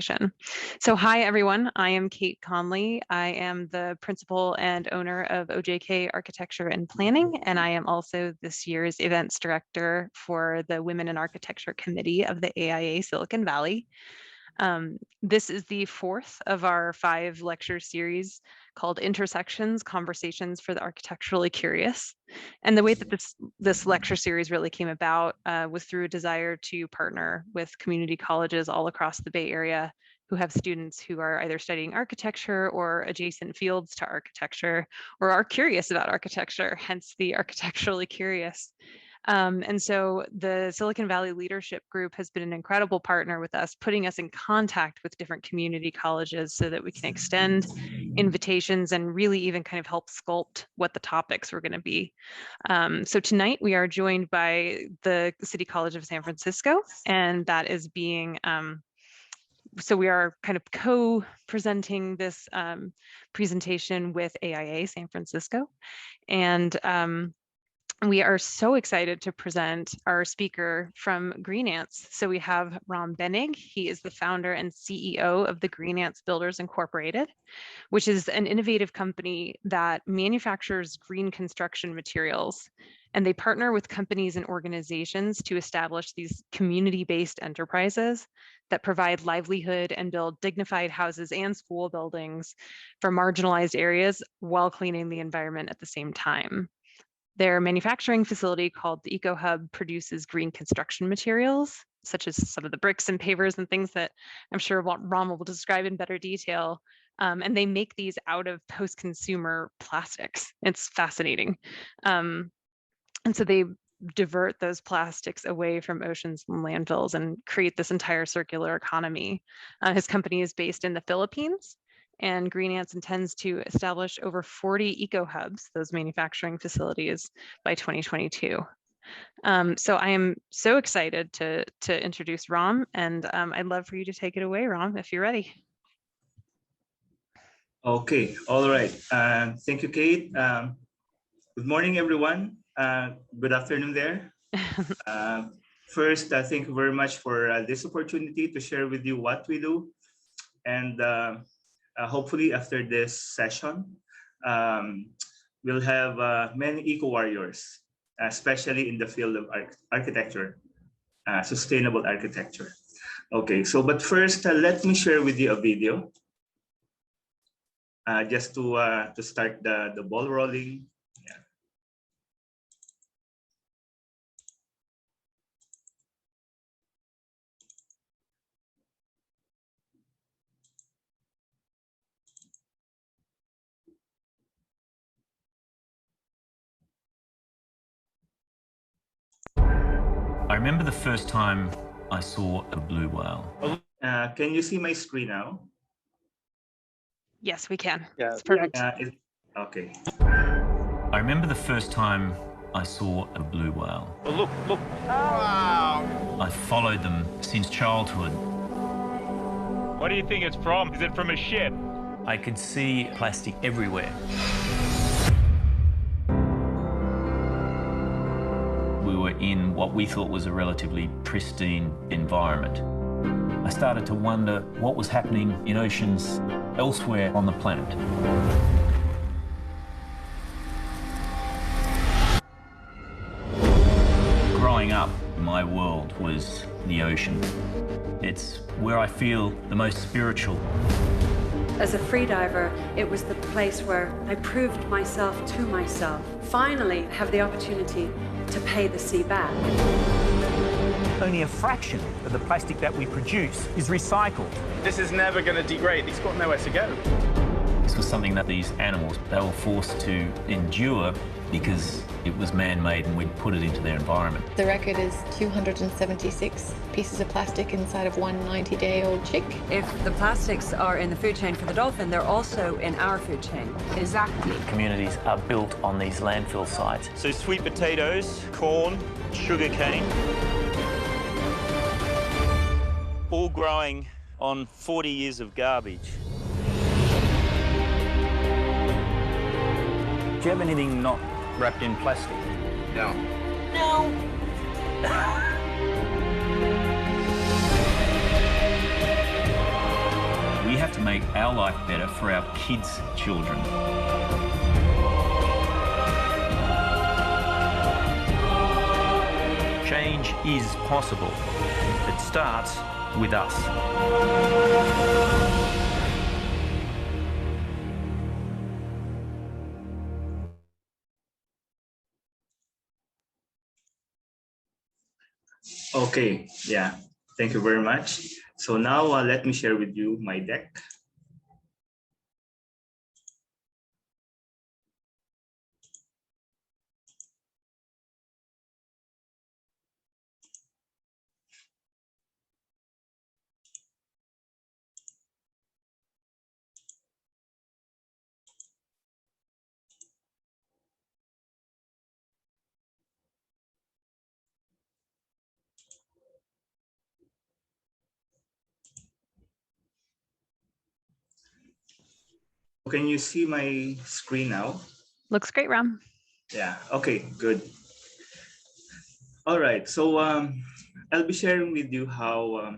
So hi, everyone. I am Kate Conley. I am the principal and owner of OJK Architecture and Planning, and I am also this year's events director for the Women in Architecture Committee of the AIA Silicon Valley. This is the fourth of our 5 lecture series called Intersections, Conversations for the Architecturally Curious. And the way that this lecture series really came about was through a desire to partner with community colleges all across the Bay Area who have students who are either studying architecture or adjacent fields to architecture, or are curious about architecture, hence the architecturally curious. And so the Silicon Valley Leadership Group has been an incredible partner with us, putting us in contact with different community colleges so that we can extend invitations and really even kind of help sculpt what the topics were going to be. So tonight we are joined by the City College of San Francisco, and that is being so we are kind of co-presenting this presentation with AIA San Francisco. And we are so excited to present our speaker from GreenAntz. So we have Rommel Benig. He is the founder and CEO of the GreenAntz Builders Incorporated, which is an innovative company that manufactures green construction materials. And they partner with companies and organizations to establish these community-based enterprises that provide livelihood and build dignified houses and school buildings for marginalized areas while cleaning the environment at the same time. Their manufacturing facility called the Ecohub produces green construction materials, such as some of the bricks and pavers and things that I'm sure Rommel will describe in better detail. And they make these out of post-consumer plastics. It's fascinating. And so they divert those plastics away from oceans and landfills and create this entire circular economy. His company is based in the Philippines, and GreenAntz intends to establish over 40 eco-hubs, those manufacturing facilities, by 2022. So I am so excited to introduce Rom, and I'd love for you to take it away, Rom, if you're ready. Okay, all right. Thank you, Kate. Good morning, everyone. Good afternoon there. First, thank you very much for this opportunity to share with you what we do. And hopefully after this session, we'll have many eco-warriors, especially in the field of architecture, sustainable architecture. Okay, so but first, let me share with you a video just to start the ball rolling. I remember the first time I saw a blue whale. Can you see my screen now? Yes, we can. Yeah, it's perfect. Okay. I remember the first time I saw a blue whale. Oh, look, look. Wow. I followed them since childhood. What do you think it's from? Is it from a ship? I could see plastic everywhere. We were in what we thought was a relatively pristine environment. I started to wonder what was happening in oceans elsewhere on the planet. Growing up, my world was the ocean. It's where I feel the most spiritual. As a freediver, it was the place where I proved myself to myself. Finally, have the opportunity to pay the sea back. Only a fraction of the plastic that we produce is recycled. This is never going to degrade. It's got nowhere to go. This was something that these animals, they were forced to endure because it was man-made and we'd put it into their environment. The record is 276 pieces of plastic inside of one 90-day-old chick. If the plastics are in the food chain for the dolphin, they're also in our food chain. Exactly. Communities are built on these landfill sites. So sweet potatoes, corn, sugarcane, all growing on 40 years of garbage. Do you have anything not wrapped in plastic? No. No. We have to make our life better for our kids' children. Change is possible. It starts with us. Okay, yeah, thank you very much. So now let me share with you my deck. Can you see my screen now? Looks great, Ram. Yeah, okay, good. All right, so I'll be sharing with you how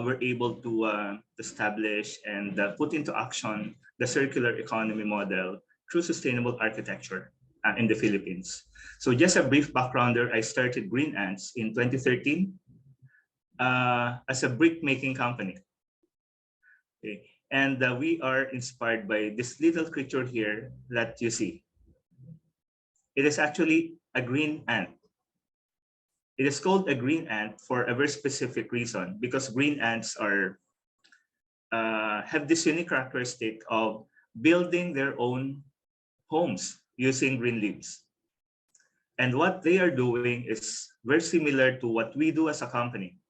we're able to establish and put into action the circular economy model through sustainable architecture in the Philippines. So just a brief backgrounder, I started GreenAntz in 2013 as a brick making company. Okay. And we are inspired by this little creature here that you see. It is actually a green ant. It is called a green ant for a very specific reason, because green ants are have this unique characteristic of building their own homes using green leaves. And what they are doing is very similar to what we do as a company.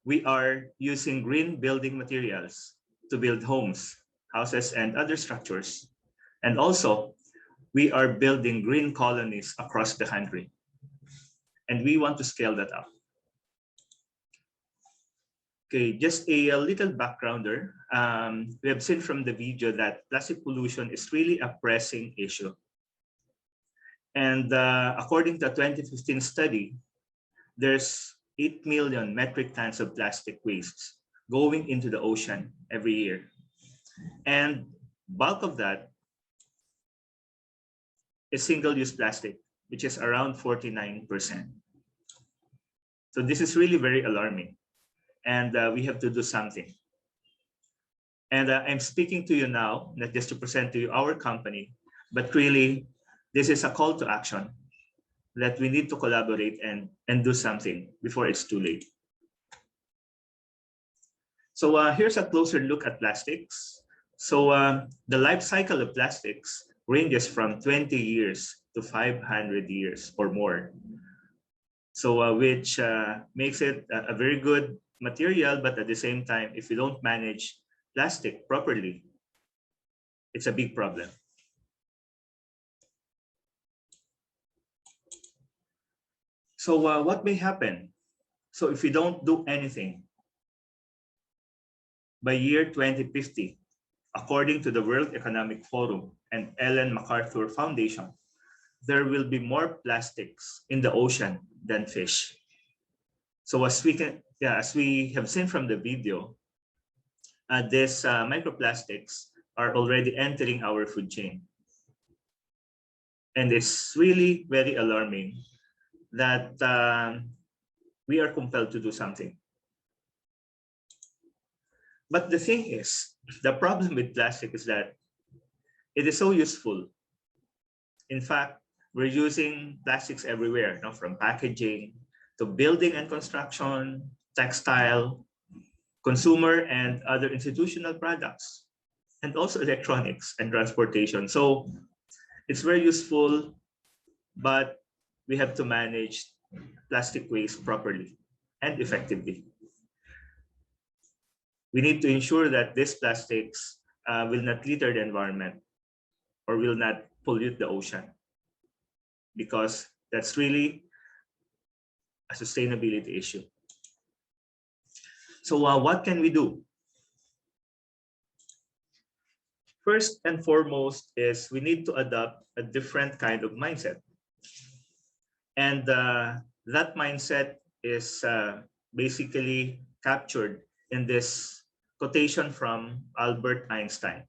We are using green building materials to build homes, houses, and other structures. And also, we are building green colonies across the country. And we want to scale that up. Okay, just a little backgrounder. We have seen from the video that plastic pollution is really a pressing issue. And according to a 2015 study, there's 8 million metric tons of plastic waste going into the ocean every year. And bulk of that is single-use plastic, which is around 49%. So this is really very alarming, and we have to do something. And I'm speaking to you now, not just to present to you our company, but really, this is a call to action that we need to collaborate and do something before it's too late. So here's a closer look at plastics. So the life cycle of plastics ranges from 20 years to 500 years or more. So which makes it a very good material, but at the same time, if you don't manage plastic properly, it's a big problem. So what may happen? So if we don't do anything, by year 2050, according to the World Economic Forum and Ellen MacArthur Foundation, there will be more plastics in the ocean than fish. So as we have seen from the video, these microplastics are already entering our food chain. And it's really very alarming that we are compelled to do something. But the thing is, the problem with plastic is that it is so useful. In fact, we're using plastics everywhere, from packaging to building and construction, textile, consumer and other institutional products, and also electronics and transportation. So it's very useful, but we have to manage plastic waste properly and effectively. We need to ensure that these plastics will not litter the environment or will not pollute the ocean, because that's really a sustainability issue. So what can we do? First and foremost is we need to adopt a different kind of mindset. And that mindset is basically captured in this quotation from Albert Einstein.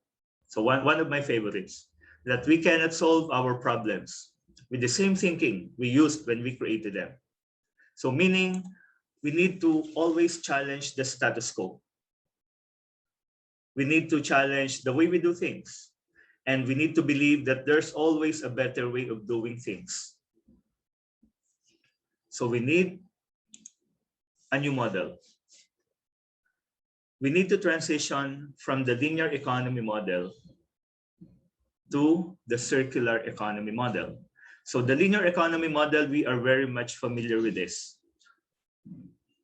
So one of my favorites, that we cannot solve our problems with the same thinking we used when we created them. So meaning we need to always challenge the status quo. We need to challenge the way we do things. And we need to believe that there's always a better way of doing things. So we need a new model. We need to transition from the linear economy model to the circular economy model. So the linear economy model, we are very much familiar with this.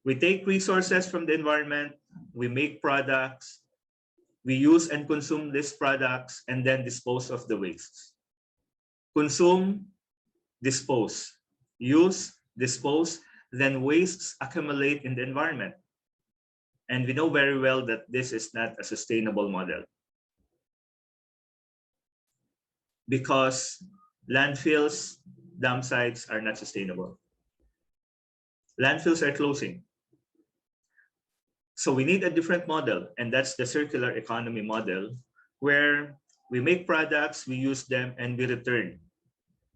We take resources from the environment, we make products, we use and consume these products, and then dispose of the wastes. Consume, dispose, use, dispose, then wastes accumulate in the environment. And we know very well that this is not a sustainable model, because landfills, dump sites are not sustainable. Landfills are closing. So we need a different model, and that's the circular economy model, where we make products, we use them, and we return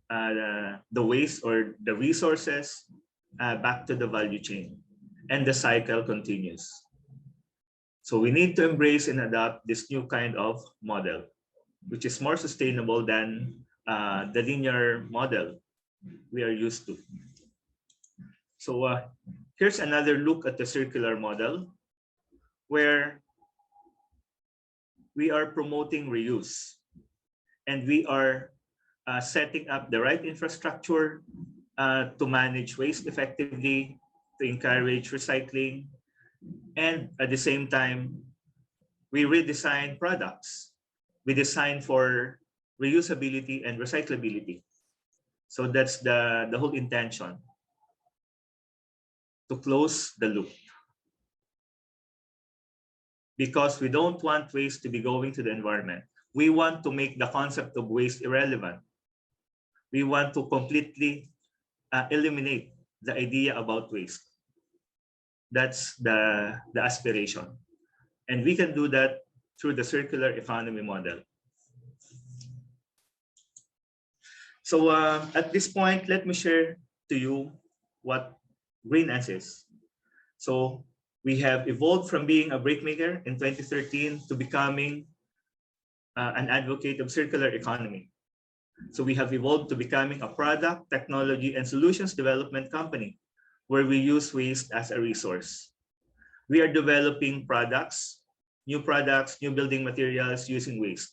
the waste or the resources back to the value chain, and the cycle continues. So we need to embrace and adopt this new kind of model, which is more sustainable than the linear model we are used to. So here's another look at the circular model, where we are promoting reuse, and we are setting up the right infrastructure to manage waste effectively, to encourage recycling, and at the same time, we redesign products. We design for reusability and recyclability. So that's the whole intention, to close the loop. Because we don't want waste to be going to the environment. We want to make the concept of waste irrelevant. We want to completely eliminate the idea about waste. That's the aspiration. And we can do that through the circular economy model. So at this point, let me share to you what GreenAntz is. So we have evolved from being a brick maker in 2013 to becoming an advocate of circular economy. So we have evolved to becoming a product, technology, and solutions development company, where we use waste as a resource. We are developing products, new building materials using waste.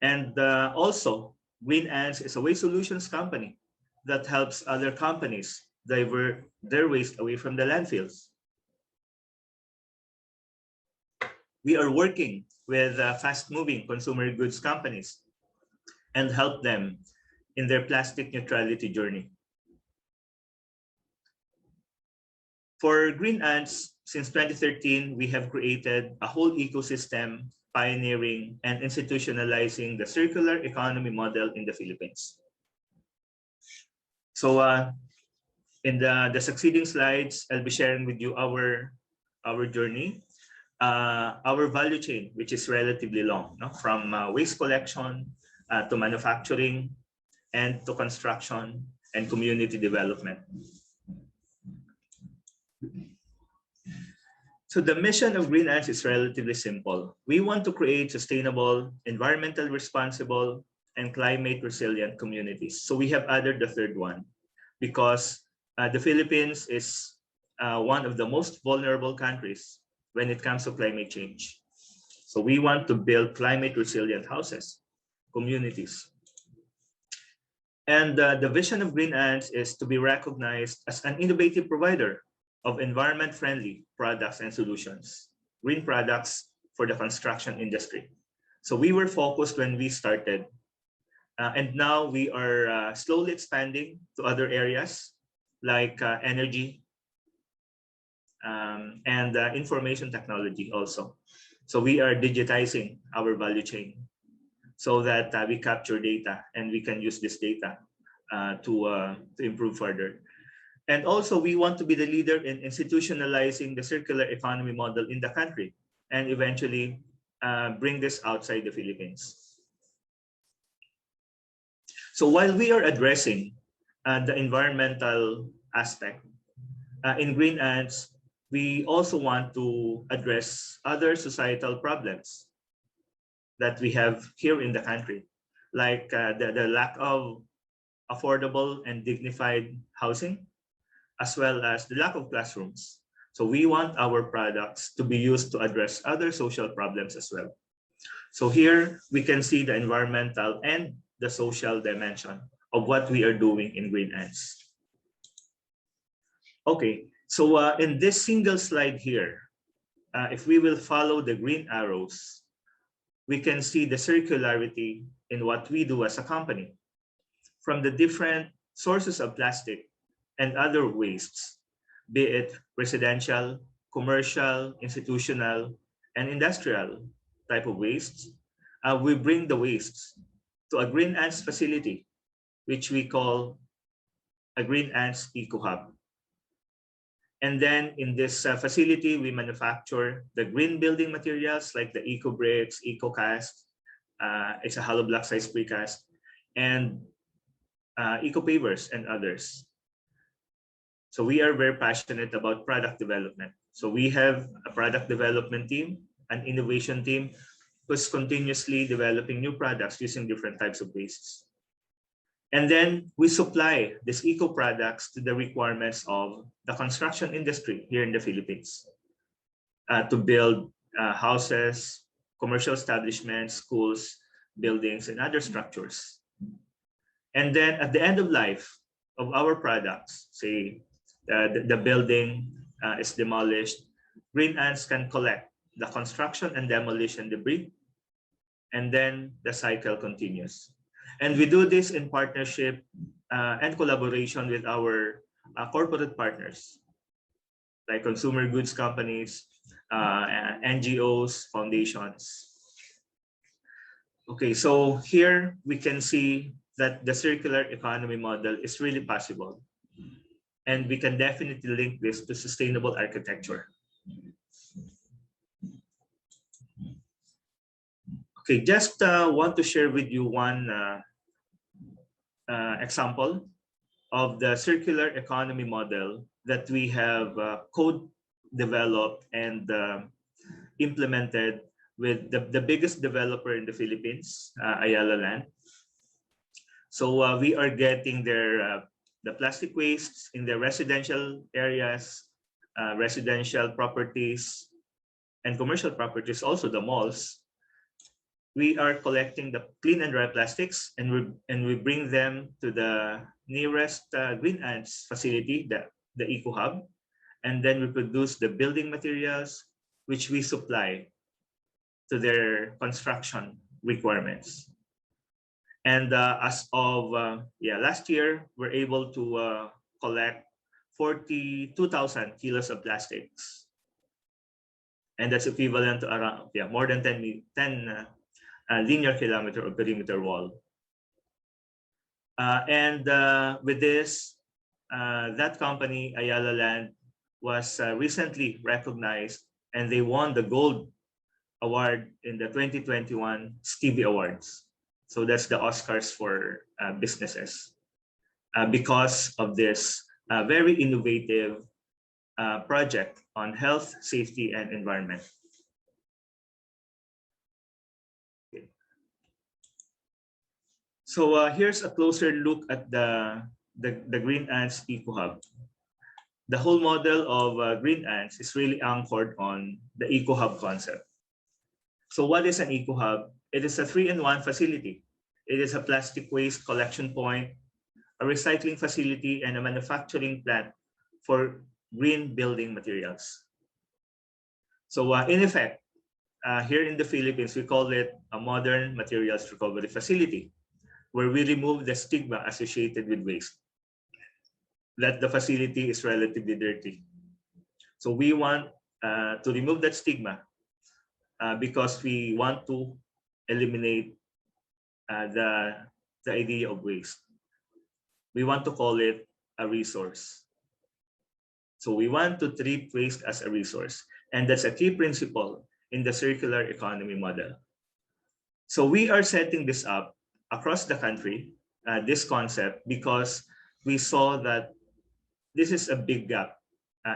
And also, GreenAntz is a waste solutions company that helps other companies divert their waste away from the landfills. We are working with fast-moving consumer goods companies and help them in their plastic neutrality journey. For GreenAntz, since 2013, we have created a whole ecosystem pioneering and institutionalizing the circular economy model in the Philippines. So in the succeeding slides, I'll be sharing with you our journey, our value chain, which is relatively long, no? From waste collection to manufacturing, and to construction and community development. So the mission of GreenAntz is relatively simple. We want to create sustainable, environmentally responsible, and climate resilient communities. So we have added the third one, because the Philippines is one of the most vulnerable countries when it comes to climate change. So we want to build climate resilient houses, communities. And the vision of GreenAntz is to be recognized as an innovative provider of environment-friendly products and solutions, green products for the construction industry. So we were focused when we started, and now we are slowly expanding to other areas like energy and information technology also. So we are digitizing our value chain so that we capture data and we can use this data to improve further. And also, we want to be the leader in institutionalizing the circular economy model in the country and eventually bring this outside the Philippines. So while we are addressing the environmental aspect, in GreenAntz, we also want to address other societal problems that we have here in the country, like the lack of affordable and dignified housing, as well as the lack of classrooms. So we want our products to be used to address other social problems as well. So here we can see the environmental and the social dimension of what we are doing in GreenAntz. Okay, so in this single slide here, if we will follow the green arrows, we can see the circularity in what we do as a company. From the different sources of plastic and other wastes, be it residential, commercial, institutional, and industrial type of wastes, we bring the wastes to a GreenAntz facility, which we call a GreenAntz Ecohub. And then in this facility, we manufacture the green building materials like the Ecobricks, Ecocast, it's a hollow block size precast, and Ecopavers and others. So we are very passionate about product development. So we have a product development team, an innovation team, who's continuously developing new products using different types of wastes. And then we supply these eco products to the requirements of the construction industry here in the Philippines to build houses, commercial establishments, schools, buildings, and other structures. And then at the end of life of our products, say the building is demolished, GreenAntz can collect the construction and demolition debris, and then the cycle continues. And we do this in partnership and collaboration with our corporate partners, like consumer goods companies, NGOs, foundations. Okay, so here we can see that the circular economy model is really possible. And we can definitely link this to sustainable architecture. Okay, just want to share with you one example of the circular economy model that we have co-developed and implemented with the biggest developer in the Philippines, Ayala Land. So we are getting their the plastic wastes in the residential areas, residential properties, and commercial properties, also the malls. We are collecting the clean and dry plastics, and we bring them to the nearest GreenAntz facility, the Ecohub, and then we produce the building materials, which we supply to their construction requirements. And as of last year, we're able to collect 42,000 kilos of plastics, and that's equivalent to around more than 10 linear kilometer of perimeter wall. And with this, that company, Ayala Land, was recently recognized, and they won the Gold Award in the 2021 Stevie Awards. So that's the Oscars for businesses because of this very innovative project on health, safety, and environment. Okay. So here's a closer look at the GreenAntz Ecohub. The whole model of GreenAntz is really anchored on the Ecohub concept. So what is an Ecohub? It is a 3-in-1 facility. It is a plastic waste collection point, a recycling facility, and a manufacturing plant for green building materials. So in effect, here in the Philippines, we call it a modern materials recovery facility, where we remove the stigma associated with waste, that the facility is relatively dirty. So we want to remove that stigma because we want to eliminate the idea of waste. We want to call it a resource. So we want to treat waste as a resource. And that's a key principle in the circular economy model. So we are setting this up across the country, this concept, because we saw that this is a big gap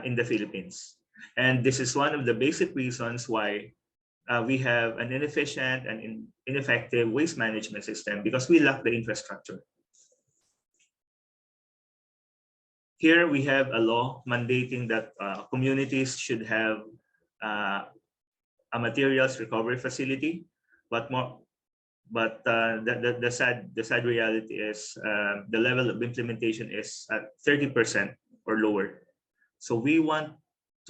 in the Philippines. And this is one of the basic reasons why we have an inefficient and ineffective waste management system, because we lack the infrastructure. Here we have a law mandating that communities should have a materials recovery facility, but the sad reality is the level of implementation is at 30% or lower. So we want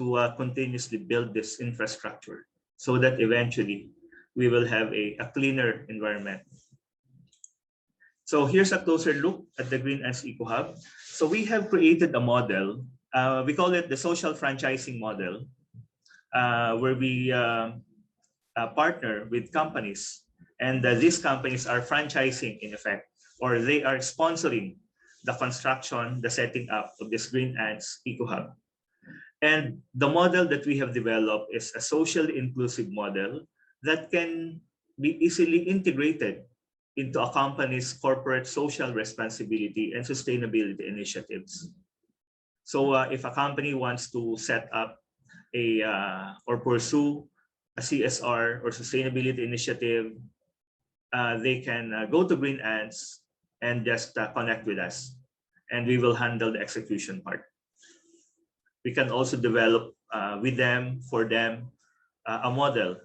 to continuously build this infrastructure so that eventually we will have a cleaner environment. So here's a closer look at the GreenAntz Ecohub. So we have created a model. We call it the social franchising model, where we partner with companies. And these companies are franchising, in effect, or they are sponsoring the construction, the setting up of this GreenAntz Ecohub. And the model that we have developed is a socially inclusive model that can be easily integrated into a company's corporate social responsibility and sustainability initiatives. So if a company wants to set up or pursue a CSR or sustainability initiative, they can go to GreenAntz and just connect with us, and we will handle the execution part. We can also develop with them, for them, a model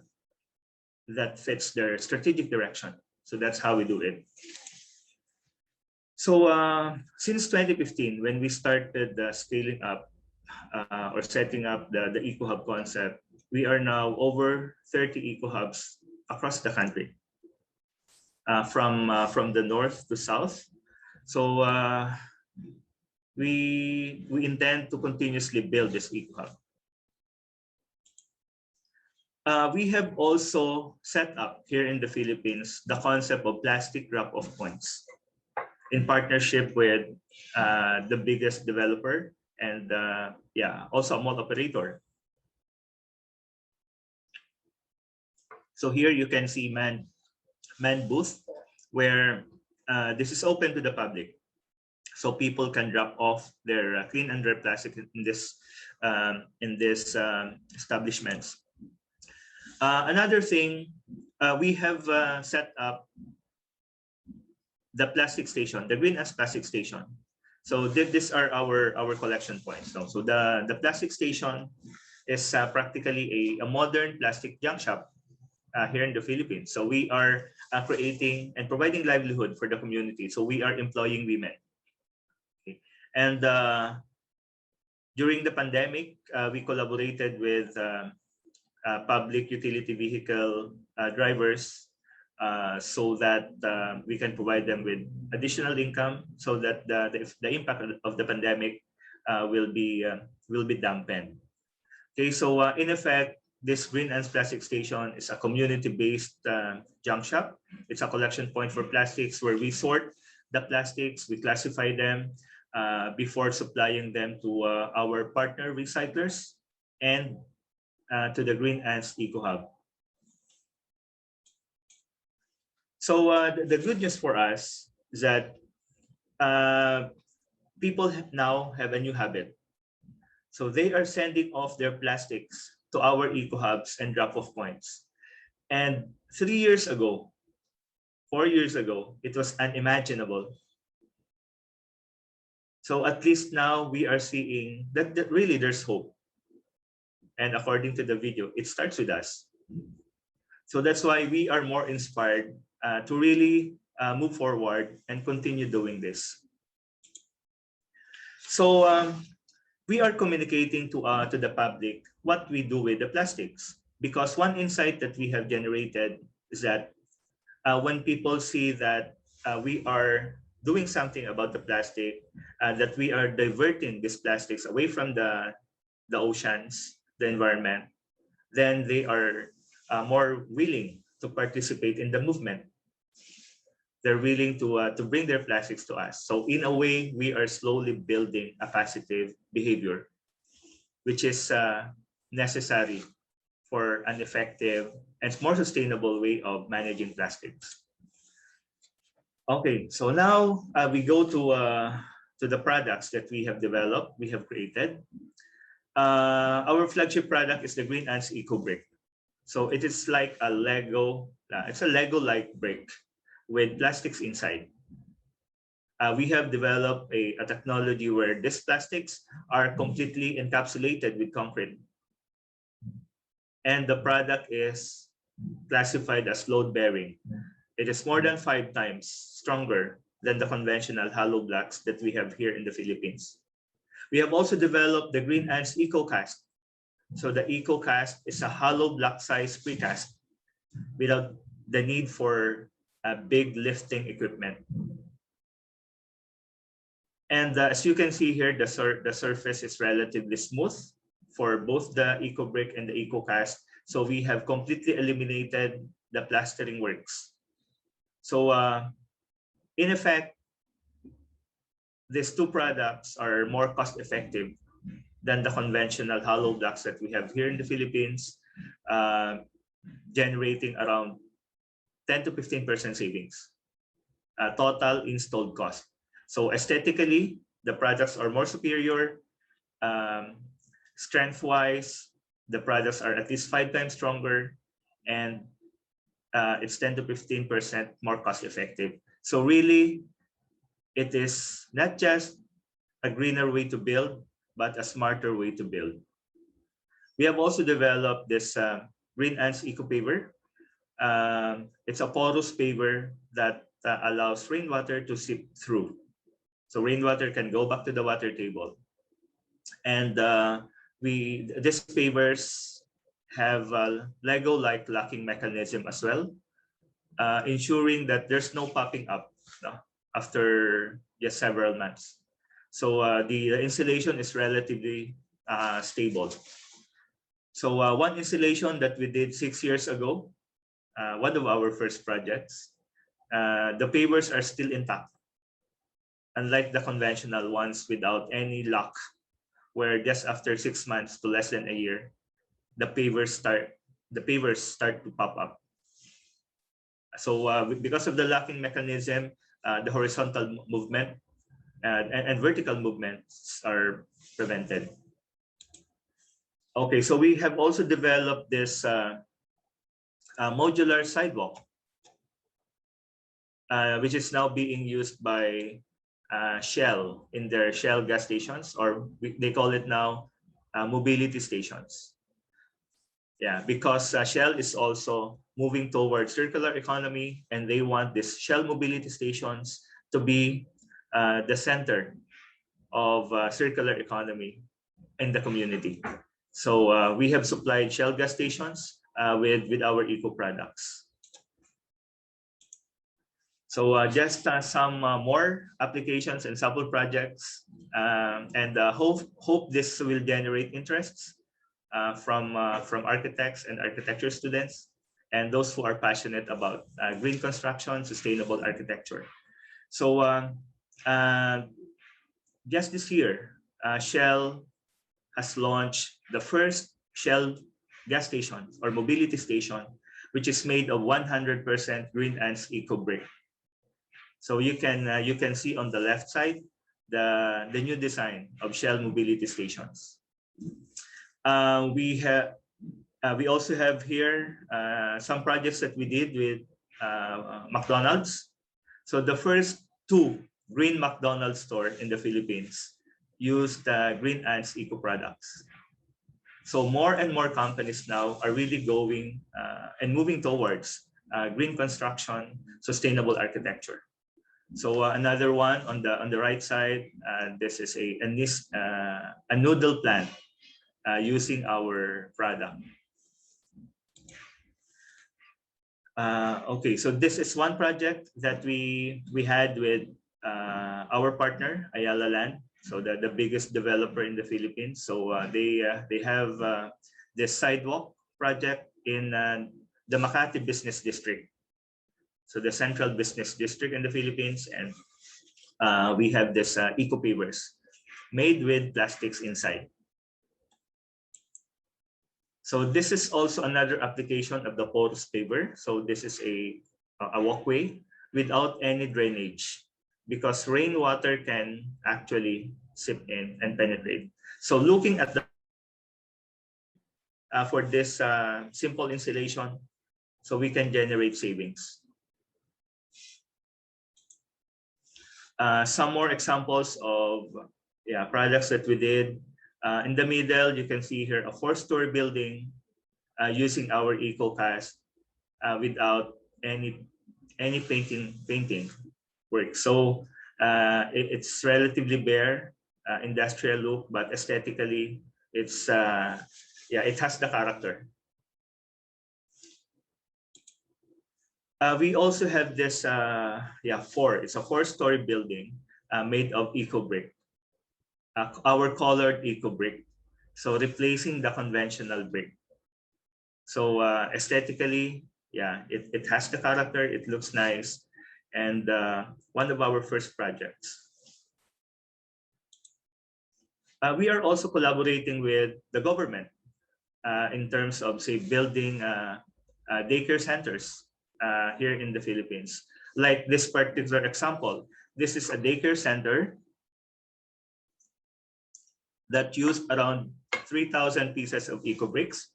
that fits their strategic direction. So that's how we do it. So since 2015, when we started scaling up or setting up the Ecohub concept, we are now over 30 Ecohubs across the country, from the north to south. So we intend to continuously build this Ecohub. We have also set up here in the Philippines the concept of plastic drop-off points in partnership with the biggest developer and also a mall operator. So here you can see man booth, where this is open to the public, so people can drop off their clean and dry plastic in this establishments. Another thing, we have set up the plastic station, the GreenAntz plastic station. So these are our collection points. So the plastic station is practically a modern plastic junk shop here in the Philippines. So we are creating and providing livelihood for the community. So we are employing women. Okay. And during the pandemic, we collaborated with public utility vehicle drivers so that we can provide them with additional income, so that the impact of the pandemic will be dampened. Okay, so in effect, this GreenAntz plastic station is a community-based junk shop. It's a collection point for plastics where we sort the plastics, we classify them before supplying them to our partner recyclers and to the GreenAntz Ecohub. So the good news for us is that people now have a new habit. So they are sending off their plastics to our Ecohubs and drop-off points. And 3 years ago, 4 years ago, it was unimaginable. So at least now we are seeing that really there's hope. And according to the video, it starts with us. So that's why we are more inspired to really move forward and continue doing this. So we are communicating to the public what we do with the plastics, because one insight that we have generated is that when people see that we are doing something about the plastic, that we are diverting these plastics away from the oceans, the environment, then they are more willing to participate in the movement. They're willing to bring their plastics to us. So in a way, we are slowly building a positive behavior. which is necessary for an effective and more sustainable way of managing plastics. Okay, so now we go to the products that we have developed, we have created. Our flagship product is the GreenAntz Ecobrick. So it is like a Lego, it's a Lego-like brick with plastics inside. We have developed a technology where these plastics are completely encapsulated with concrete. And the product is classified as load-bearing. It is more than 5 times stronger than the conventional hollow blocks that we have here in the Philippines. We have also developed the GreenAntz Ecocast. So the Ecocast is a hollow block size precast without the need for a big lifting equipment. And as you can see here, the surface is relatively smooth for both the Ecobrick and the Ecocast. So we have completely eliminated the plastering works. So in effect, these two products are more cost effective than the conventional hollow blocks that we have here in the Philippines, generating around 10 to 15% savings, total installed cost. So aesthetically, the products are more superior. Strength-wise, the products are at least 5 times stronger, and it's 10 to 15% more cost-effective. So really, it is not just a greener way to build, but a smarter way to build. We have also developed this GreenAntz Ecopaver. It's a porous paver that allows rainwater to seep through. So rainwater can go back to the water table. And these pavers have a Lego-like locking mechanism as well, ensuring that there's no popping up after just several months. So the installation is relatively stable. So one installation that we did 6 years ago, one of our first projects, the pavers are still intact, unlike the conventional ones without any lock, where just after 6 months to less than a year, the pavers start to pop up. So because of the locking mechanism, the horizontal movement and vertical movements are prevented. Okay, so we have also developed this modular sidewalk, which is now being used by Shell in their Shell gas stations, or they call it now mobility stations. Yeah, because Shell is also moving towards circular economy, and they want these Shell mobility stations to be the center of circular economy in the community. So we have supplied Shell gas stations with our eco products. So just some more applications and sample projects, and hope this will generate interests from architects and architecture students, and those who are passionate about green construction, sustainable architecture. So just this year, Shell has launched the first Shell gas station or mobility station, which is made of 100% GreenAntz Ecobrick. So you can see on the left side the new design of Shell mobility stations. We also have here some projects that we did with McDonald's. So the first 2 green McDonald's store in the Philippines used GreenAntz eco products. So more and more companies now are really going and moving towards green construction, sustainable architecture. So another one on the right side, this is a noodle plant using our product. Okay, so this is one project that we had with our partner Ayala Land, so the biggest developer in the Philippines. So they have this sidewalk project in the Makati Business District, so the central business district in the Philippines, and we have this eco pavers made with plastics inside. So this is also another application of the porous paver. So this is a walkway without any drainage, because rainwater can actually seep in and penetrate. So looking at the for this simple installation, so we can generate savings. Some more examples of products that we did. In the middle, you can see here a 4-story building using our Ecocast without any painting work. So it's relatively bare, industrial look, but aesthetically, it's it has the character. We also have this it's a 4-story building made of Ecobrick, our colored Ecobrick, so replacing the conventional brick. So aesthetically, it has the character, it looks nice, and one of our first projects. We are also collaborating with the government in terms of, say, building daycare centers here in the Philippines. Like this particular example, this is a daycare center that used around 3,000 pieces of Ecobricks,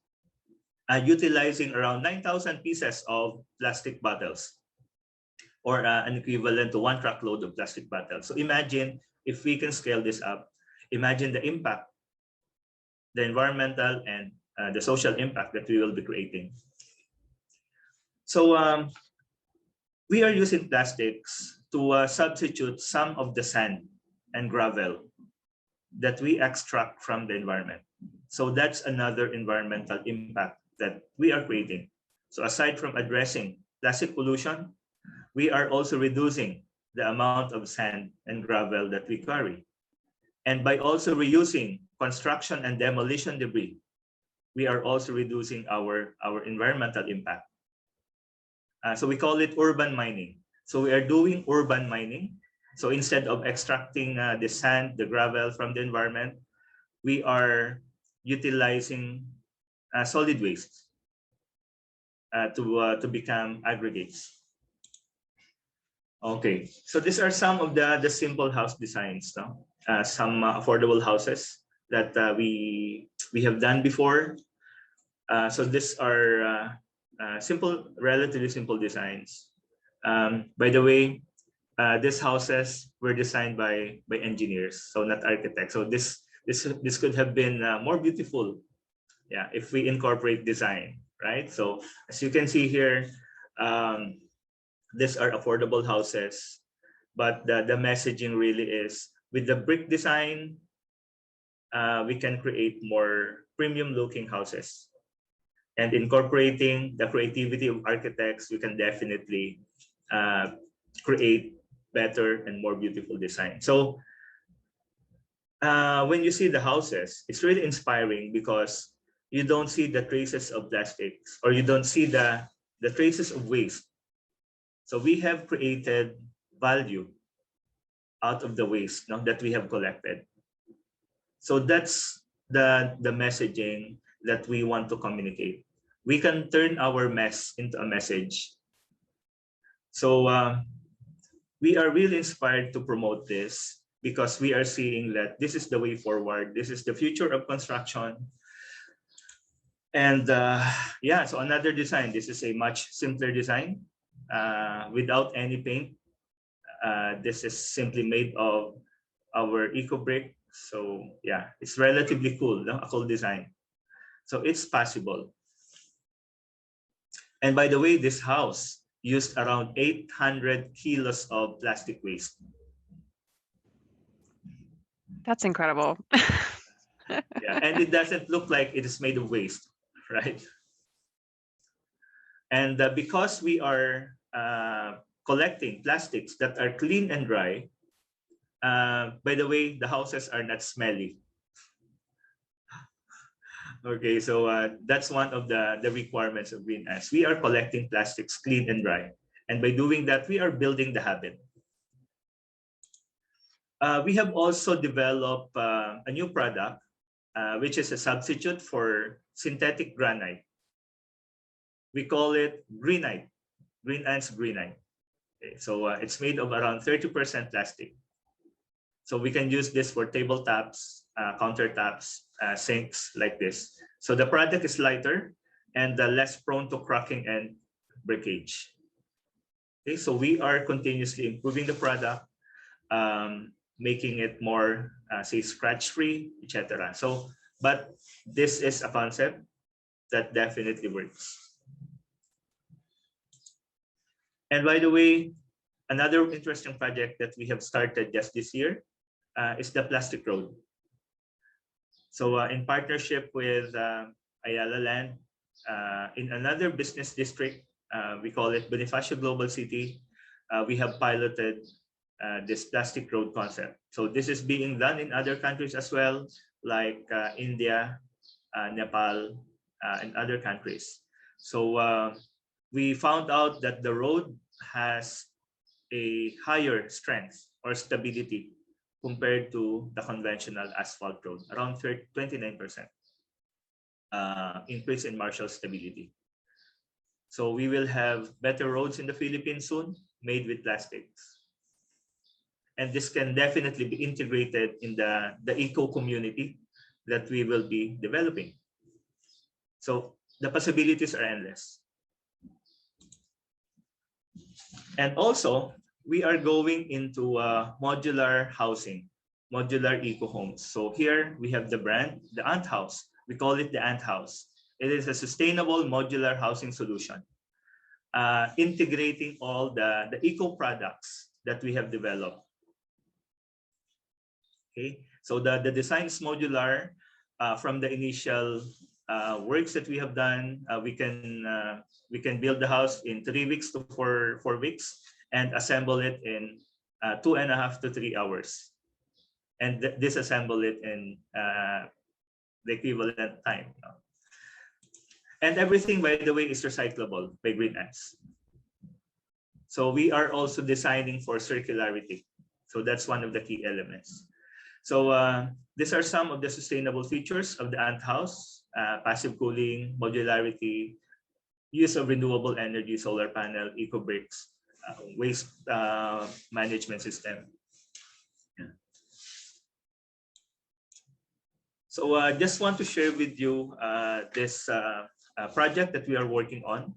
utilizing around 9,000 pieces of plastic bottles, or an equivalent to 1 truckload of plastic bottles. So imagine if we can scale this up, imagine the impact, the environmental and the social impact that we will be creating. So we are using plastics to substitute some of the sand and gravel that we extract from the environment. So that's another environmental impact that we are creating. So aside from addressing plastic pollution, we are also reducing the amount of sand and gravel that we carry. And by also reusing construction and demolition debris, we are also reducing our environmental impact. So we call it urban mining. So we are doing urban mining. So instead of extracting the sand, the gravel from the environment, we are utilizing solid waste to become aggregates. Okay, so these are some of the simple house designs, no? Some affordable houses that we have done before. So these are relatively simple designs. By the way, these houses were designed by engineers, so not architects. So this could have been more beautiful, if we incorporate design, right? So as you can see here, these are affordable houses, but the messaging really is, with the brick design, we can create more premium looking houses. And incorporating the creativity of architects, you can definitely create better and more beautiful design. So when you see the houses, it's really inspiring because you don't see the traces of plastics, or you don't see the traces of waste. So we have created value out of the waste, no, that we have collected. So that's the messaging that we want to communicate. We can turn our mess into a message. So we are really inspired to promote this because we are seeing that this is the way forward. This is the future of construction. And so another design, this is a much simpler design without any paint. This is simply made of our Ecobrick. So it's relatively cool, no? A cool design. So it's possible. And by the way, this house used around 800 kilos of plastic waste. That's incredible. And it doesn't look like it is made of waste, right? And because we are collecting plastics that are clean and dry, by the way, the houses are not smelly. Okay, so that's one of the requirements of GreenAntz. We are collecting plastics clean and dry. And by doing that, we are building the habit. We have also developed a new product which is a substitute for synthetic granite. We call it Greenite, GreenAntz Greenite. Okay, so it's made of around 30% plastic. So we can use this for tabletops, countertops, sinks like this. So the product is lighter and less prone to cracking and breakage. Okay, so we are continuously improving the product, making it more, say, scratch-free, etc. So, but this is a concept that definitely works. And by the way, another interesting project that we have started just this year is the plastic road. So in partnership with Ayala Land, in another business district, we call it Bonifacio Global City, we have piloted this plastic road concept. So this is being done in other countries as well, like India, Nepal, and other countries. So we found out that the road has a higher strength or stability compared to the conventional asphalt road, around 29% increase in Marshall stability. So we will have better roads in the Philippines soon, made with plastics. And this can definitely be integrated in the eco community that we will be developing. So the possibilities are endless. And also, we are going into modular housing, modular eco homes. So here we have the brand, the Ant House. We call it the Ant House. It is a sustainable modular housing solution, integrating all the eco products that we have developed. Okay, so the design is modular. From the initial works that we have done, we can build the house in 3 weeks to 4 weeks and assemble it in 2.5 to 3 hours, and disassemble it in the equivalent time. And everything, by the way, is recyclable by GreenAntz. So we are also designing for circularity. So that's one of the key elements. So these are some of the sustainable features of the Ant House: passive cooling, modularity, use of renewable energy, solar panel, Ecobricks, waste management system. Yeah. So I just want to share with you this project that we are working on.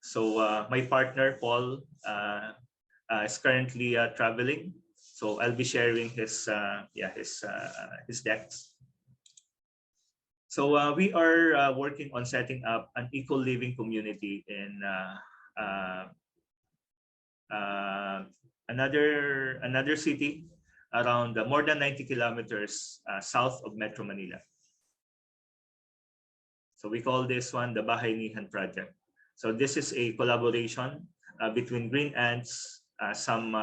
So my partner, Paul, is currently traveling. So I'll be sharing his decks. So we are working on setting up an eco-living community in another city around more than 90 kilometers south of Metro Manila. So we call this one the Bahay Nihan Project. So this is a collaboration between GreenAntz, some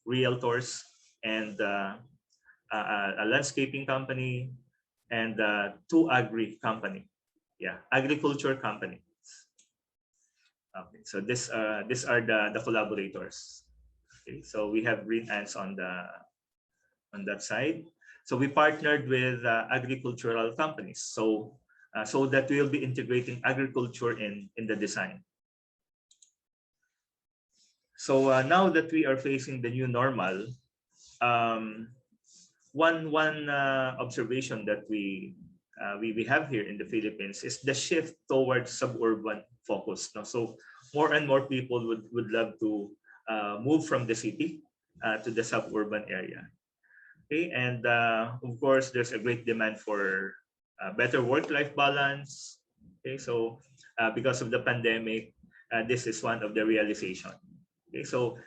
realtors, and a landscaping company, and 2 agri company, agriculture companies. Okay, so these are the collaborators. Okay, so we have GreenAntz on that side. So we partnered with agricultural companies, so that we will be integrating agriculture in the design. So now that we are facing the new normal, one observation that we have here in the Philippines is the shift towards suburban focus. So more and more people would love to move from the city to the suburban area. Okay, and of course, there's a great demand for better work-life balance. Okay, so because of the pandemic, this is one of the realization. Okay, so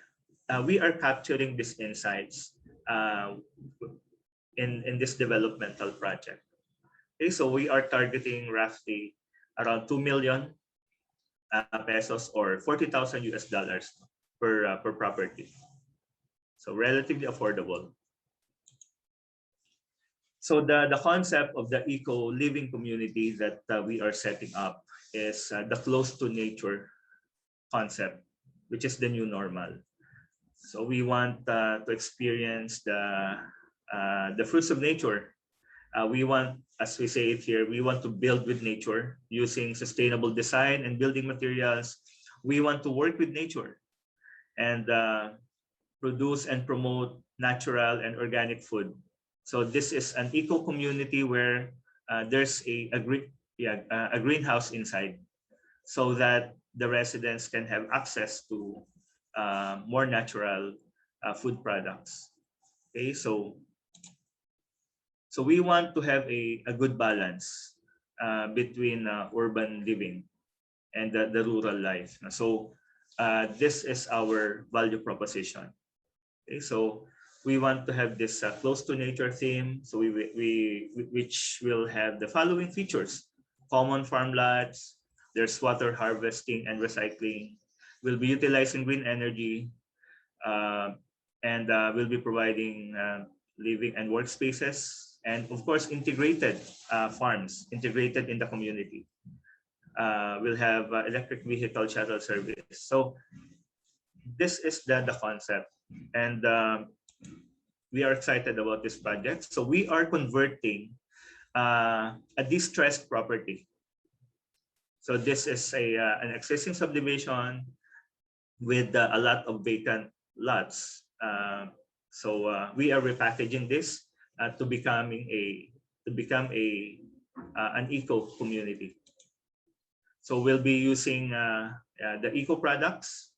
we are capturing these insights in this developmental project. Okay, so we are targeting roughly around 2 million pesos or $40,000 per property. So relatively affordable. So the concept of the eco living community that we are setting up is the close to nature concept, which is the new normal. So we want to experience the fruits of nature We want, as we say it here, we want to build with nature using sustainable design and building materials. We want to work with nature and produce and promote natural and organic food. So this is an eco community where there's a greenhouse inside, so that the residents can have access to more natural food products. Okay, so we want to have a good balance between urban living and the rural life. So this is our value proposition. Okay, so we want to have this close to nature theme. So which will have the following features: common farm lots, there's water harvesting and recycling. We'll be utilizing green energy, and we'll be providing living and workspaces, and of course integrated farms integrated in the community. We'll have electric vehicle shuttle service. So this is the concept, and we are excited about this project. So we are converting a distressed property. So this is an existing subdivision with a lot of vacant lots. So we are repackaging this to become an eco community. So we'll be using the eco products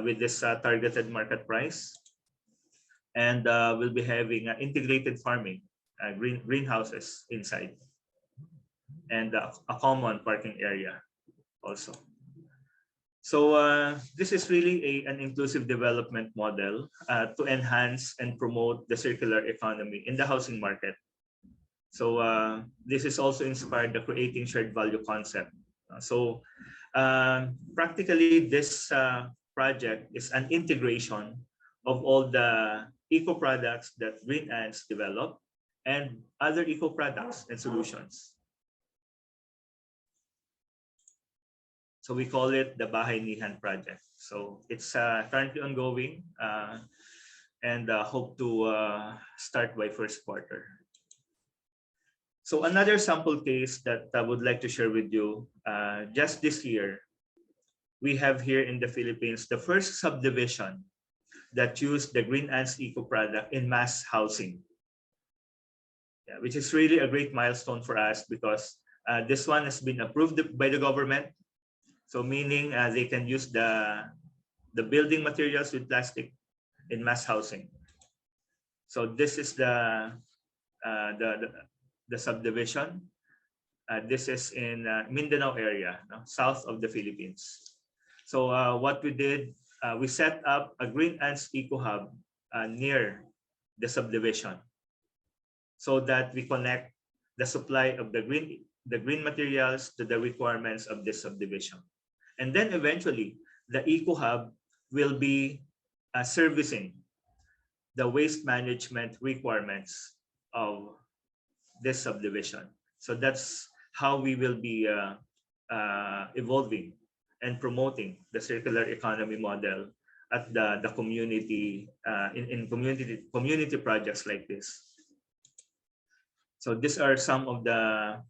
with this targeted market price, and we'll be having integrated farming, greenhouses inside, and a common parking area also. So this is really an inclusive development model to enhance and promote the circular economy in the housing market. So this is also inspired the creating shared value concept. So practically this project is an integration of all the eco products that GreenAntz developed and other eco products and solutions. So we call it the Bahay Nihan project. So it's currently ongoing, and hope to start by first quarter. So another sample case that I would like to share with you, just this year, we have here in the Philippines the first subdivision that used the GreenAntz eco product in mass housing, which is really a great milestone for us, because this one has been approved by the government. So meaning they can use the building materials with plastic in mass housing. So this is the subdivision. This is in Mindanao area, south of the Philippines. So what we did, we set up a GreenAntz Ecohub near the subdivision, so that we connect the supply of the green materials to the requirements of this subdivision. And then eventually, the Ecohub will be servicing the waste management requirements of this subdivision. So that's how we will be evolving and promoting the circular economy model at the community, in community projects like this. So these are some of the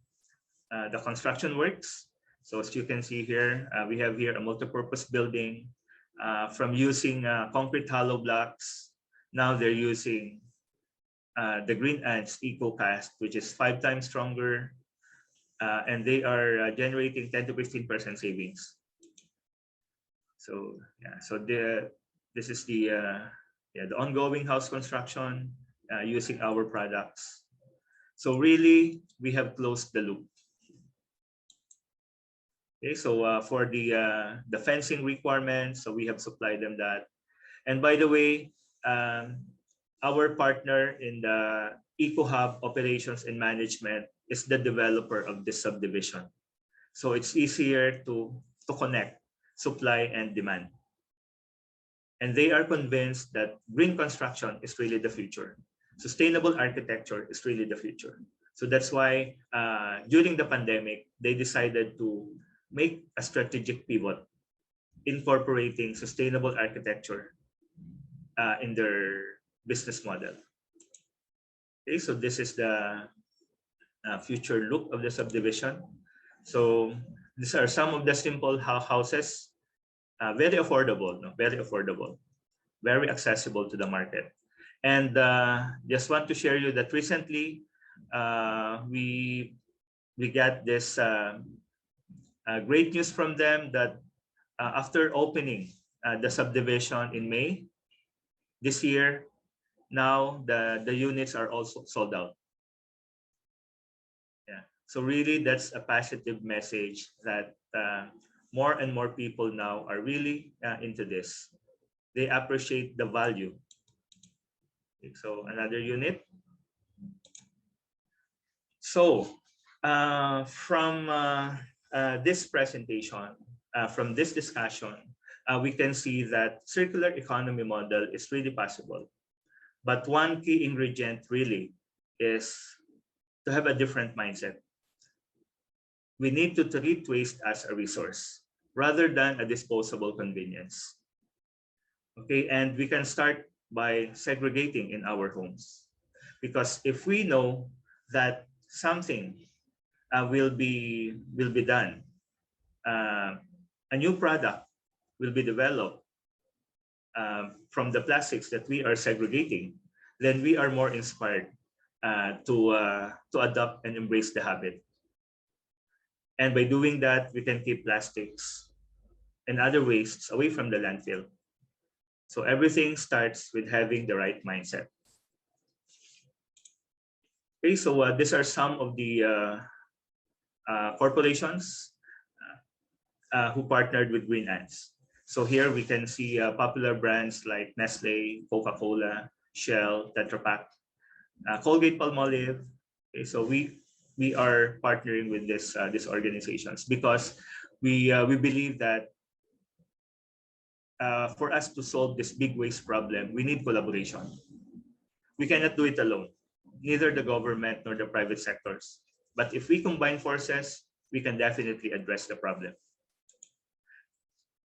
construction works. So as you can see here, we have here a multipurpose building from using concrete hollow blocks. Now they're using the GreenAntz Ecocast, which is 5 times stronger, and they are generating 10 to 15% savings. So yeah, so this is the ongoing house construction using our products. So really, we have closed the loop. Okay, so for the fencing requirements, so we have supplied them that. And by the way, our partner in the Ecohub operations and management is the developer of this subdivision. So it's easier to connect supply and demand. And they are convinced that green construction is really the future. Sustainable architecture is really the future. So that's why during the pandemic, they decided to make a strategic pivot, incorporating sustainable architecture in their business model. Okay, so this is the future look of the subdivision. So these are some of the simple houses, very affordable, no? Very affordable, very accessible to the market. And just want to share you that recently we got this great news from them that after opening the subdivision in May this year, now the units are also sold out. Yeah, so really that's a positive message that more and more people now are really into this. They appreciate the value. So another unit. So from this presentation, from this discussion, we can see that circular economy model is really possible. But one key ingredient really is to have a different mindset. We need to treat waste as a resource rather than a disposable convenience. Okay, and we can start by segregating in our homes. Because if we know that something will be done, a new product will be developed from the plastics that we are segregating, then we are more inspired to adopt and embrace the habit. And by doing that, we can keep plastics and other wastes away from the landfill. So everything starts with having the right mindset. Okay, so these are some of the corporations who partnered with GreenAntz. So here we can see popular brands like Nestle, Coca-Cola, Shell, Tetra Pak, Colgate-Palmolive. Okay, so we are partnering with these organizations because we believe that for us to solve this big waste problem, we need collaboration. We cannot do it alone, neither the government nor the private sectors. But if we combine forces, we can definitely address the problem.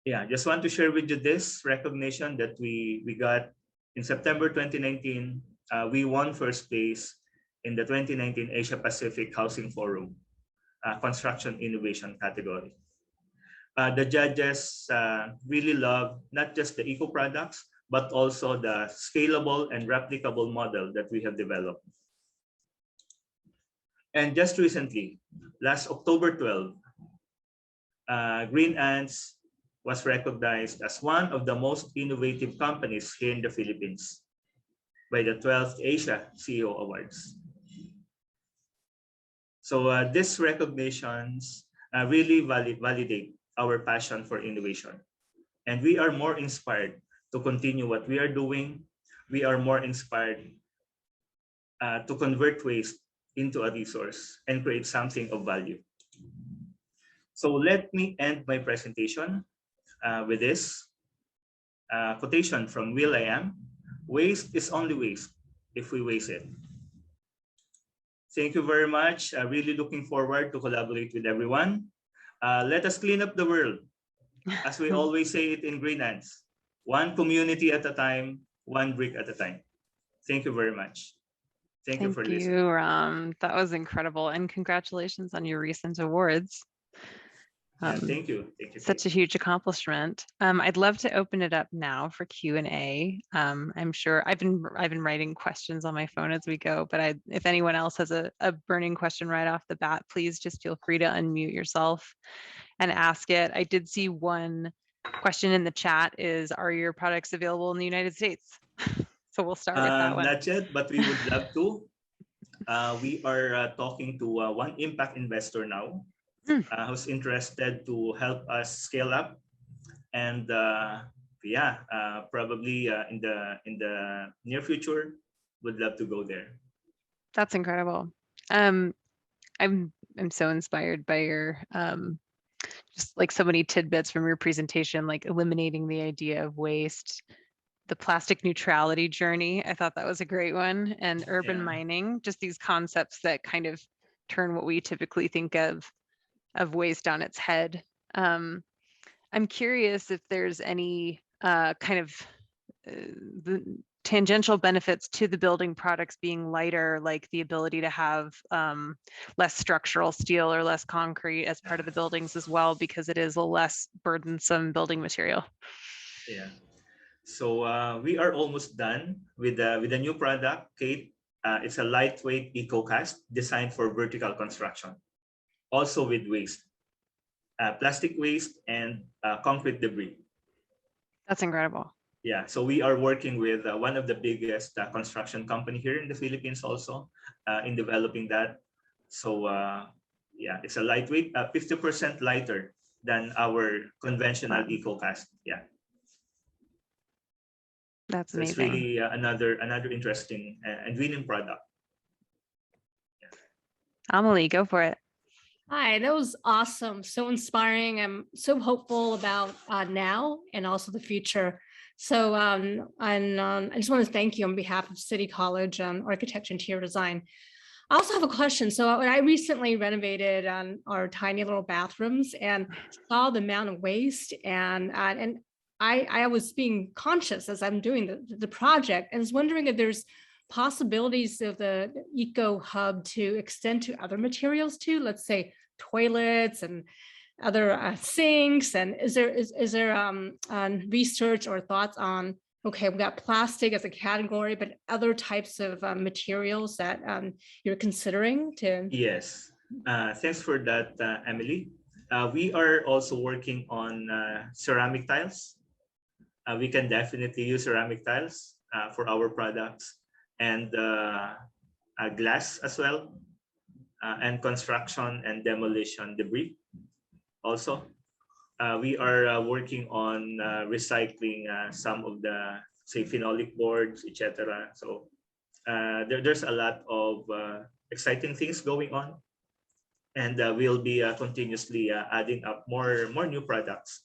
Yeah, just want to share with you this recognition that we got in September 2019. We won first place in the 2019 Asia Pacific Housing Forum Construction Innovation category. The judges really love not just the eco products, but also the scalable and replicable model that we have developed. And just recently, last October 12, GreenAntz was recognized as one of the most innovative companies here in the Philippines by the 12th Asia CEO Awards. So these recognitions really validate our passion for innovation. And we are more inspired to continue what we are doing. We are more inspired to convert waste into a resource and create something of value. So let me end my presentation with this quotation from will.i.am. Waste is only waste if we waste it. Thank you very much. Really looking forward to collaborate with everyone. Let us clean up the world. As we always say it in GreenAntz, one community at a time, one brick at a time. Thank you very much. Thank you for listening. Thank you, Ram. That was incredible. And congratulations on your recent awards. Thank you. Thank you. Such a huge accomplishment. I'd love to open it up now for Q&A. I'm sure I've been writing questions on my phone as we go, but if anyone else has a burning question right off the bat, please just feel free to unmute yourself and ask it. I did see one question in the chat is, are your products available in the United States? So we'll start with that one. Not yet, but we would love to. We are talking to one impact investor now. Who's interested to help us scale up, and probably in the near future, would love to go there. That's incredible. I'm so inspired by your just like so many tidbits from your presentation, like eliminating the idea of waste, the plastic neutrality journey. I thought that was a great one, and urban mining, just these concepts that kind of turn what we typically think of waste on its head. I'm curious if there's any kind of tangential benefits to the building products being lighter, like the ability to have less structural steel or less concrete as part of the buildings as well, because it is a less burdensome building material. Yeah. So we are almost done with the new product, Kate. It's a lightweight Ecocast designed for vertical construction, also with waste, plastic waste and concrete debris. That's incredible. Yeah, so we are working with one of the biggest construction company here in the Philippines also in developing that. So yeah, it's a lightweight, 50% lighter than our conventional Ecocast. Yeah. That's So amazing. it's really another interesting and winning product. Yeah. Amelie, go for it. Hi, that was awesome. So inspiring. I'm so hopeful about now and also the future. So I just want to thank you on behalf of City College Architecture and Interior Design. I also have a question. So I recently renovated our tiny little bathrooms and saw the amount of waste, and I was being conscious as I'm doing the project, and was wondering if there's possibilities of the Ecohub to extend to other materials too, let's say toilets and other sinks. And is there research or thoughts on, okay, we've got plastic as a category, but other types of materials that you're considering to? Yes, thanks for that, Emily. We are also working on ceramic tiles. We can definitely use ceramic tiles for our products, and glass as well, and construction and demolition debris. Also, we are working on recycling some of the, say, phenolic boards, etc. So there's a lot of exciting things going on, and we'll be continuously adding up more new products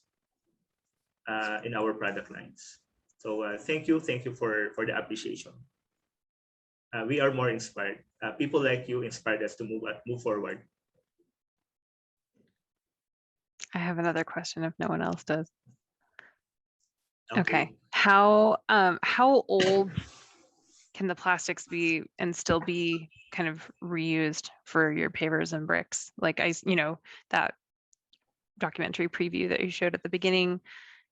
in our product lines. So thank you for the appreciation. We are more inspired. People like you inspired us to move forward. I have another question if no one else does. Okay. How old can the plastics be and still be kind of reused for your pavers and bricks? Like that documentary preview that you showed at the beginning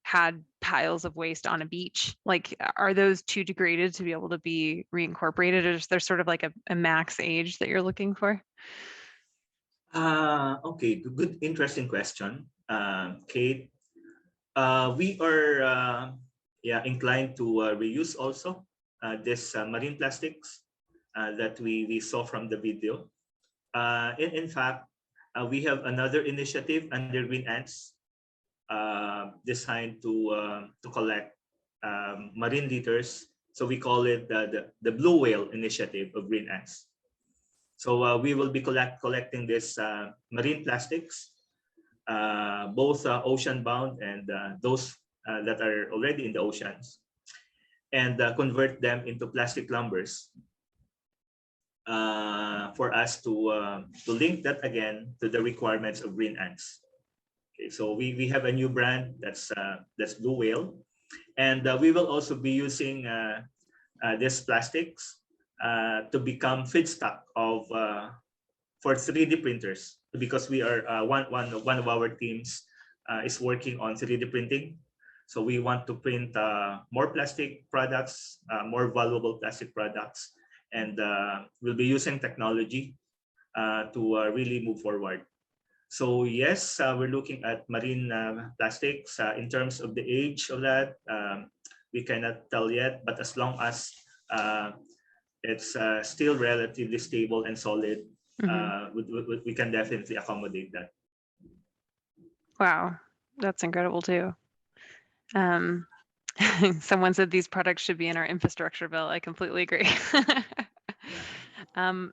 had piles of waste on a beach. Like, are those too degraded to be able to be reincorporated, or is there sort of like a max age that you're looking for? Okay, good, interesting question, Kate. We are inclined to reuse also this marine plastics that we saw from the video. In fact, we have another initiative under GreenAntz designed to collect marine litters. So we call it the Blue Whale Initiative of GreenAntz. So we will be collecting this marine plastics, both ocean-bound and those that are already in the oceans, and convert them into plastic lumbers for us to link that again to the requirements of GreenAntz. Okay, so we have a new brand that's Blue Whale, and we will also be using these plastics to become feedstock of for 3D printers, because we are one of our teams is working on 3D printing. So we want to print more plastic products, more valuable plastic products, and we'll be using technology to really move forward. So yes, we're looking at marine plastics. In terms of the age of that, we cannot tell yet, but as long as it's still relatively stable and solid, we can definitely accommodate that. Wow, that's incredible too. Someone said these products should be in our infrastructure bill. I completely agree.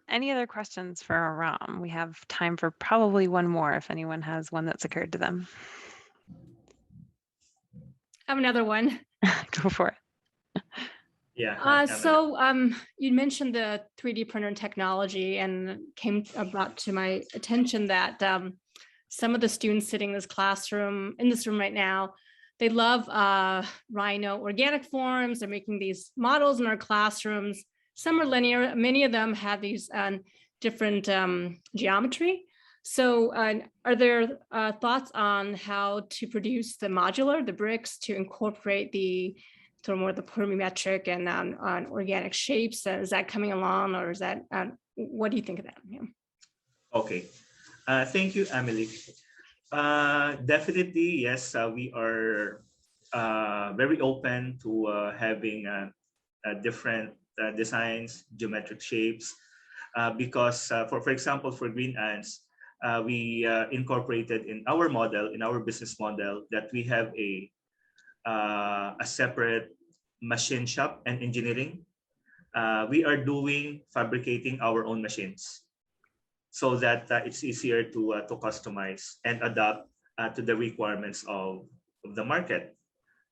Any other questions for Ram? We have time for probably one more if anyone has one that's occurred to them. I have another one. Go for it. Yeah. So you mentioned the 3D printer technology, and brought to my attention that some of the students sitting in this room right now they love Rhino organic forms. They're making these models in our classrooms. Some are linear. Many of them have these different geometry. So are there thoughts on how to produce the modular, the bricks, to incorporate the sort of more the plurimetric and on organic shapes? Is that coming along, or is that, what do you think of that? Yeah. Okay, thank you, Emily. Definitely, yes, we are very open to having different designs, geometric shapes, because for example, for GreenAntz, we incorporated in our model, in our business model, that we have a separate machine shop and engineering. We are doing fabricating our own machines, so that it's easier to customize and adapt to the requirements of the market.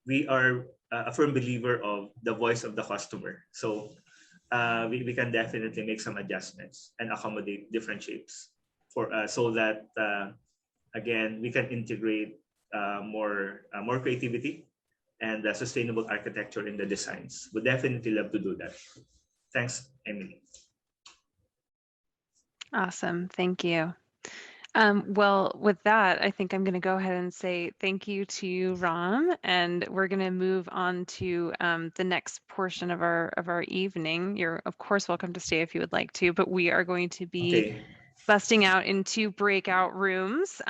We are a firm believer of the voice of the customer. So we can definitely make some adjustments and accommodate different shapes for so that again, we can integrate more creativity and sustainable architecture in the designs. Would definitely love to do that. Thanks, Emily. Awesome, thank you. Well, with that, I think I'm going to go ahead and say thank you to Ram, and we're going to move on to the next portion of our evening. You're of course welcome to stay if you would like to, but we are going to be busting out into breakout rooms.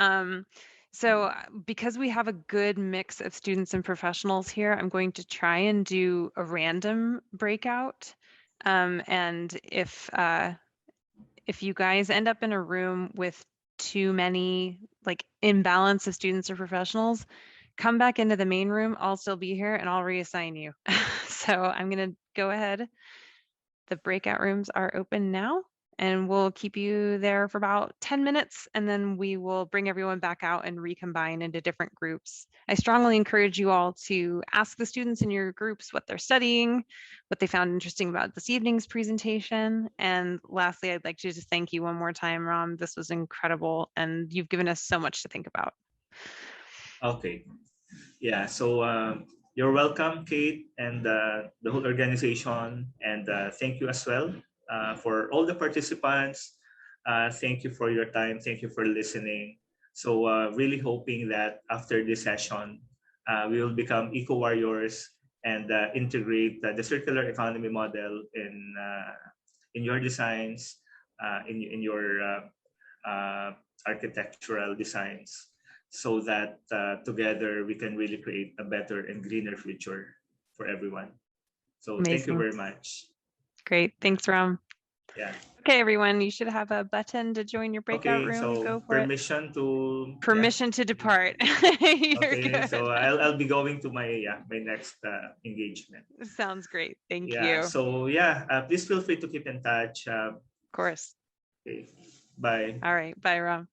So because we have a good mix of students and professionals here, I'm going to try and do a random breakout. And if you guys end up in a room with too many like imbalance of students or professionals, come back into the main room. I'll still be here and I'll reassign you. So I'm going to go ahead. The breakout rooms are open now, and we'll keep you there for about 10 minutes, and then we will bring everyone back out and recombine into different groups. I strongly encourage you all to ask the students in your groups what they're studying, what they found interesting about this evening's presentation. And lastly, I'd like to just thank you one more time, Ram. This was incredible, and you've given us so much to think about. Okay. Yeah, so you're welcome, Kate, and the whole organization. And thank you as well for all the participants. Thank you for your time. Thank you for listening. So really hoping that after this session, we will become eco-warriors and integrate the circular economy model in your designs, in your architectural designs, so that together we can really create a better and greener future for everyone. So Amazing. Thank you very much. Great. Thanks, Ram. Yeah. Okay, everyone, you should have a button to join your breakout room. So go for permission it. to Permission to depart. Okay, good. so I'll be going to my my next engagement. Sounds great. Thank you. you. So please feel free to keep in touch. Of course. Okay. Bye. All right. Bye, Ram.